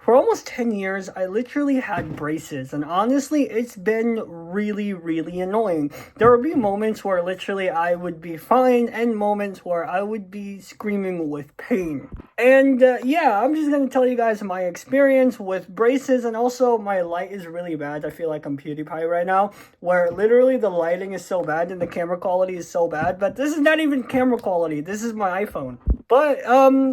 For almost 10 years, I literally had braces, and honestly, it's been really, really annoying. There would be moments where literally I would be fine, and moments where I would be screaming with pain. And yeah, I'm just gonna tell you guys my experience with braces, and also my light is really bad. I feel like I'm PewDiePie right now, where literally the lighting is so bad and the camera quality is so bad, but this is not even camera quality, this is my iPhone. But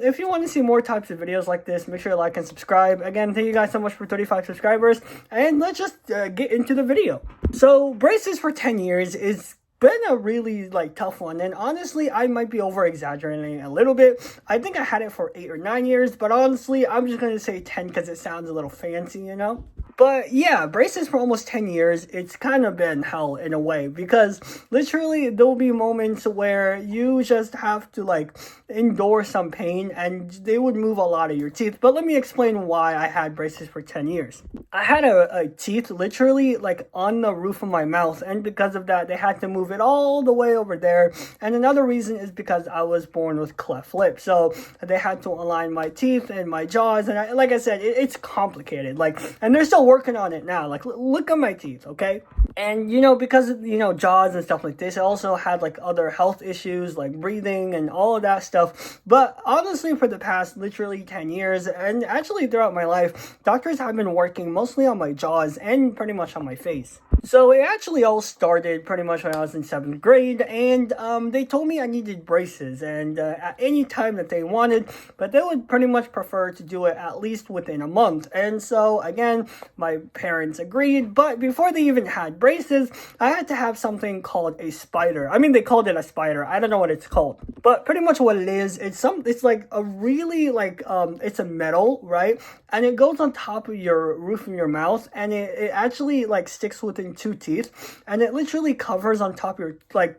if you want to see more types of videos like this, make sure to like and subscribe. Again, thank you guys so much for 35 subscribers, and let's just get into the video. So braces for 10 years is been a really tough one, and honestly I might be over exaggerating a little bit. I think I had it for 8 or 9 years, but honestly I'm just gonna say 10 because it sounds a little fancy, you know. But yeah, braces for almost 10 years, it's kind of been hell in a way, because literally there'll be moments where you just have to endure some pain, and they would move a lot of your teeth. But let me explain why I had braces for 10 years. I had a teeth literally on the roof of my mouth, and because of that they had to move it all the way over there. And another reason is because I was born with cleft lip, so they had to align my teeth and my jaws, and like I said, it's complicated, and they're still working on it now. Look at my teeth, okay? And because of jaws and stuff like this, I also had other health issues like breathing and all of that stuff. But honestly, for the past literally 10 years, and actually throughout my life, doctors have been working mostly on my jaws and pretty much on my face. So it actually all started pretty much when I was in 7th grade, and they told me I needed braces, and at any time that they wanted, but they would pretty much prefer to do it at least within a month. And so again, my parents agreed, but before they even had braces, I had to have something called a spider. I mean, they called it a spider. I don't know what it's called, but pretty much what it is, it's like a really it's a metal, right? And it goes on top of your roof of your mouth, and it actually sticks within 2 teeth, and it literally covers on top of your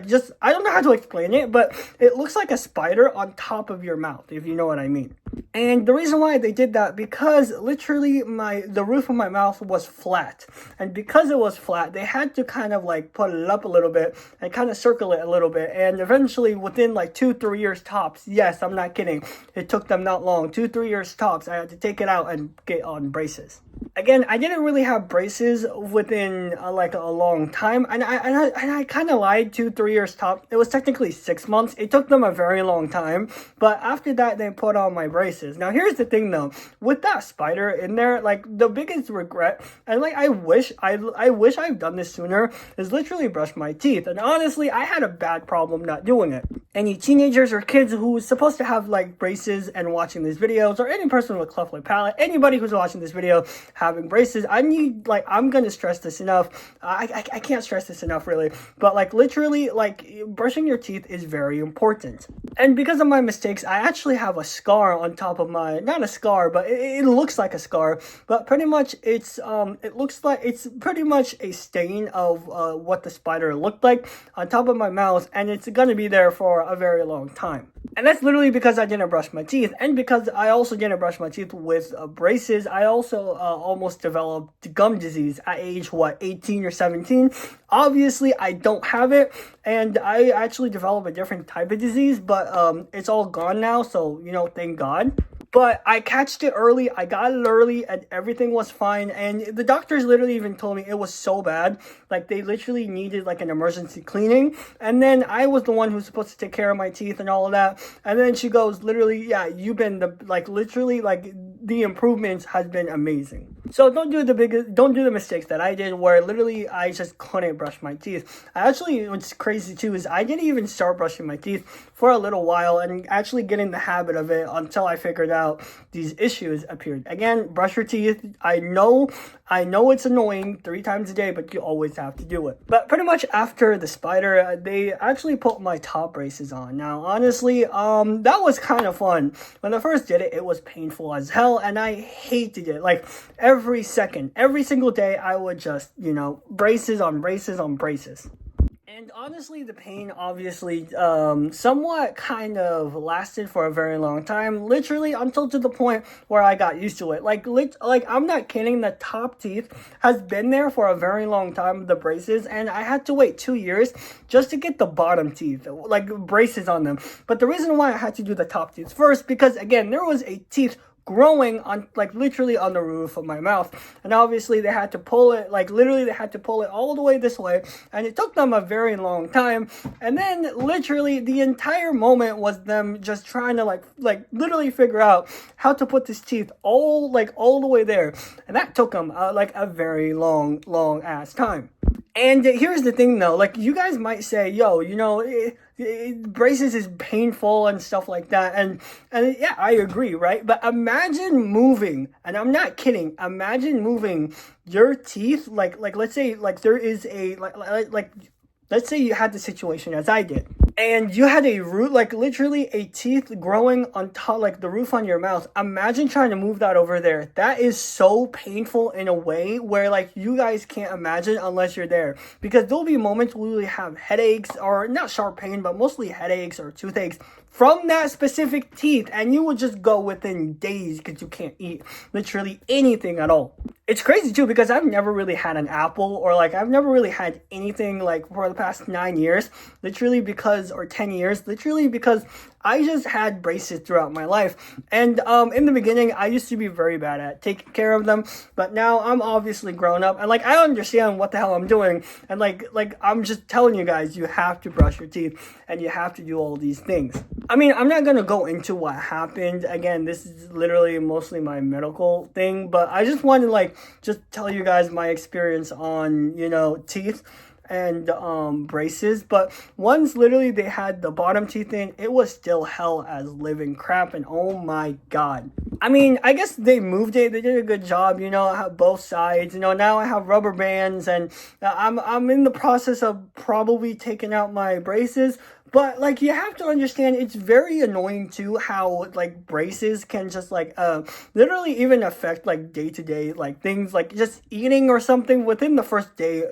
just, I don't know how to explain it, but it looks like a spider on top of your mouth, if you know what I mean. And the reason why they did that, because literally the roof of my mouth was flat, and because it was flat, they had to kind of put it up a little bit and kind of circle it a little bit, and eventually within 2-3 years tops, yes, I'm not kidding, it took them not long, 2-3 years tops, I had to take it out and get on braces. Again, I didn't really have braces within a long time, and I kind of lied. 2-3 years top. It was technically 6 months. It took them a very long time, but after that they put on my braces. Now here's the thing though, with that spider in there, the biggest regret, and I wish I've done this sooner, is literally brush my teeth. And honestly, I had a bad problem not doing it. Any teenagers or kids who's supposed to have braces and watching these videos, or any person with cleft lip palate, anybody who's watching this video having braces, I need I'm gonna stress this enough. I can't stress this enough really, but literally brushing your teeth is very important. And because of my mistakes, I actually have a scar on top of my, not a scar, but it looks like a scar, but pretty much it's it looks like it's pretty much a stain of what the spider looked like on top of my mouth, and it's gonna be there for a very long time. And that's literally because I didn't brush my teeth, and because I also didn't brush my teeth with braces. I also almost developed gum disease at age 18 or 17. Obviously I don't have it, and I actually developed a different type of disease, but it's all gone now, so thank God. But I catched it early, I got it early, and everything was fine. And the doctors literally even told me it was so bad, they literally needed an emergency cleaning. And then I was the one who's supposed to take care of my teeth and all of that. And then she goes, literally, yeah, you've been the improvements has been amazing. So don't do the mistakes that I did, where literally I just couldn't brush my teeth. What's crazy too is I didn't even start brushing my teeth for a little while, and actually get in the habit of it until I figured out these issues appeared. Again, brush your teeth. I know it's annoying 3 times a day, but you always have to do it. But pretty much after the spider, they actually put my top braces on. Now honestly, that was kind of fun. When I first did it, it was painful as hell, and I hated it. Every second, every single day, I would just braces on braces on braces. And honestly, the pain obviously somewhat kind of lasted for a very long time, literally until to the point where I got used to it. I'm not kidding, the top teeth has been there for a very long time, the braces, and I had to wait 2 years just to get the bottom teeth, braces on them. But the reason why I had to do the top teeth first, because again, there was a teeth growing on, like, literally on the roof of my mouth. And obviously they had to pull it, like, literally they had to pull it all the way this way, and it took them a very long time. And then literally the entire moment was them just trying to like literally figure out how to put this teeth all the way there, and that took them like a very long ass time. And here's the thing though, like, you guys might say, yo, you know, braces is painful and stuff like that, and yeah, I agree, right? But imagine moving, and I'm not kidding, imagine moving your teeth, like let's say, like, there is a like let's say you had the situation as I did, and you had a root, like literally a teeth growing on top, like the roof on your mouth. Imagine trying to move that over there. That is so painful in a way where, like, you guys can't imagine unless you're there, because there'll be moments where we have headaches, or not sharp pain, but mostly headaches or toothaches from that specific teeth, and you would just go within days because you can't eat literally anything at all. It's crazy too, because I've never really had an apple, or like I've never really had anything like for the past 9 years, literally because, or 10 years, literally because I just had braces throughout my life. And in the beginning, I used to be very bad at taking care of them, but now I'm obviously grown up, and like I understand what the hell I'm doing, and like I'm just telling you guys, you have to brush your teeth and you have to do all these things. I mean, I'm not gonna go into what happened. Again, this is literally mostly my medical thing, but I just want to like just tell you guys my experience on, you know, teeth and braces. But once literally they had the bottom teeth in, it was still hell as living crap, and oh my god. I mean, I guess they moved it, they did a good job, you know. I have both sides, you know. Now I have rubber bands, and I'm in the process of probably taking out my braces. But like, you have to understand, it's very annoying too how like braces can just like literally even affect like day-to-day like things, like just eating or something within the first day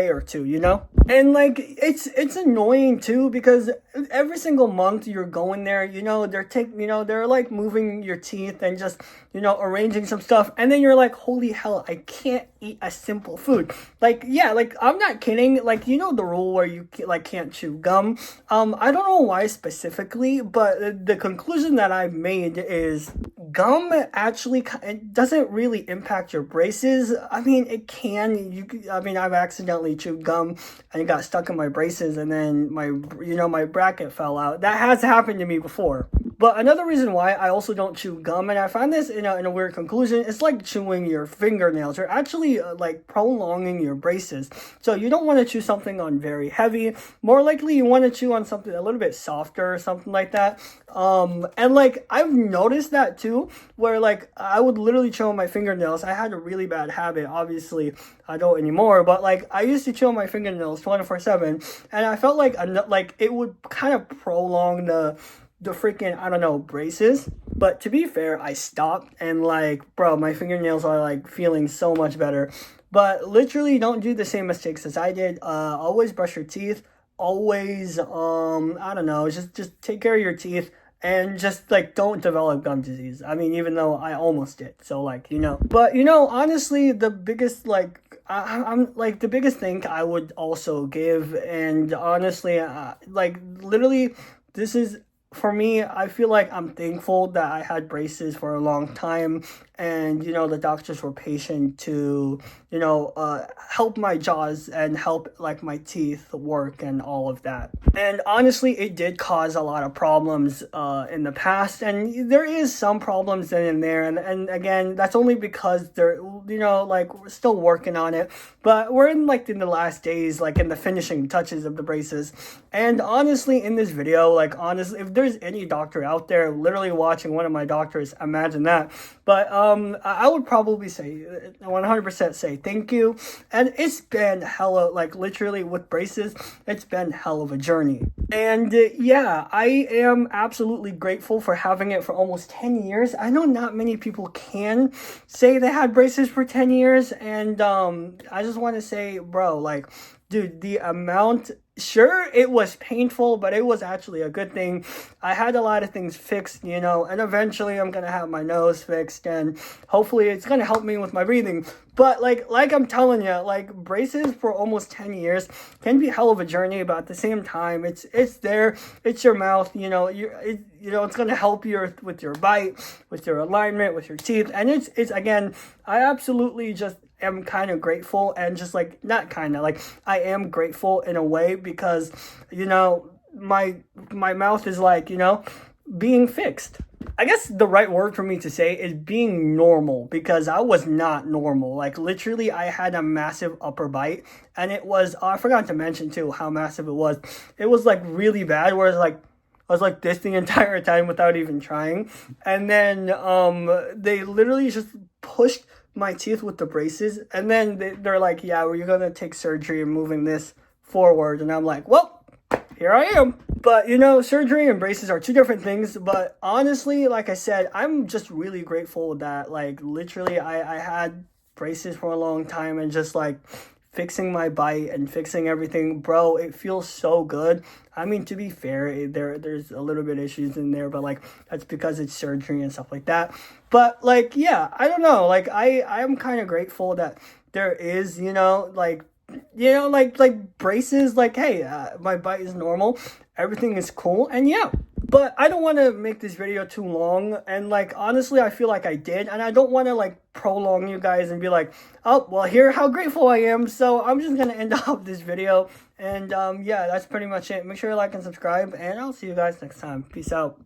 or two, you know. And like it's annoying too, because every single month you're going there, you know, they're like moving your teeth and just, you know, arranging some stuff, and then you're like, holy hell, I can't eat a simple food. Like, yeah, like I'm not kidding, like, you know, the rule where you like can't chew gum. I don't know why specifically, but the conclusion that I've made is gum actually, it doesn't really impact your braces. I mean, it can. I mean, I've accidentally chewed gum and it got stuck in my braces, and then my bracket fell out. That has happened to me before. But another reason why I also don't chew gum, and I find this in a weird conclusion, it's like chewing your fingernails. You're actually like prolonging your braces. So you don't want to chew something on very heavy. More likely you want to chew on something a little bit softer or something like that. And like I've noticed that too, where like I would literally chew on my fingernails. I had a really bad habit. Obviously I don't anymore, but like I used to chew on my fingernails 24/7, and I felt like it would kind of prolong the freaking, I don't know, braces. But to be fair, I stopped, and like, bro, my fingernails are like feeling so much better. But literally, don't do the same mistakes as I did. Always brush your teeth. Always, I don't know, just take care of your teeth, and just like don't develop gum disease. I mean, even though I almost did. So like, you know. But you know, honestly, the biggest like I'm like the biggest thing I would also give, and honestly, like literally, this is. For me, I feel like I'm thankful that I had braces for a long time, and, you know, the doctors were patient to, you know, help my jaws and help, like, my teeth work and all of that. And honestly, it did cause a lot of problems in the past, and there is some problems in and there, and again, that's only because they're, you know, like, we're still working on it, but we're in, like, in the last days, like, in the finishing touches of the braces. And honestly, in this video, like, honestly, if there's any doctor out there literally watching, one of my doctors, imagine that. But I would probably say 100% say thank you. And it's been hella, like, literally with braces, it's been hell of a journey. And yeah, I am absolutely grateful for having it for almost 10 years. I know not many people can say they had braces for 10 years, and I just want to say, bro, like, dude, the amount, sure, it was painful, but it was actually a good thing. I had a lot of things fixed, you know, and eventually I'm gonna have my nose fixed, and hopefully it's gonna help me with my breathing. But like I'm telling you, like, braces for almost 10 years can be a hell of a journey, but at the same time, it's there, it's your mouth, you know, it's gonna help you with your bite, with your alignment, with your teeth, and it's again, I absolutely just am kind of grateful, and just like, not kind of, like, I am grateful in a way, because, you know, my mouth is, like, you know, being fixed. I guess the right word for me to say is being normal, because I was not normal. Like, literally, I had a massive upper bite, and it was, I forgot to mention too how massive it was. It was like really bad, whereas like I was like this the entire time without even trying. And then they literally just pushed my teeth with the braces, and then they're like, yeah, well, you're gonna take surgery and moving this forward. And I'm like, well, here I am. But, you know, surgery and braces are two different things. But honestly, like I said, I'm just really grateful that, like, literally I had braces for a long time, and just like fixing my bite and fixing everything, bro, it feels so good. I mean, to be fair, there's a little bit of issues in there, but like, that's because it's surgery and stuff like that. But like, yeah, I don't know, like, I'm kind of grateful that there is, you know, like braces, like, hey, my bite is normal, everything is cool, and yeah. But I don't want to make this video too long, and like, honestly, I feel like I did, and I don't want to like prolong you guys and be like, oh, well, here how grateful I am. So I'm just gonna end off this video, and yeah, that's pretty much it. Make sure you like and subscribe, and I'll see you guys next time. Peace out.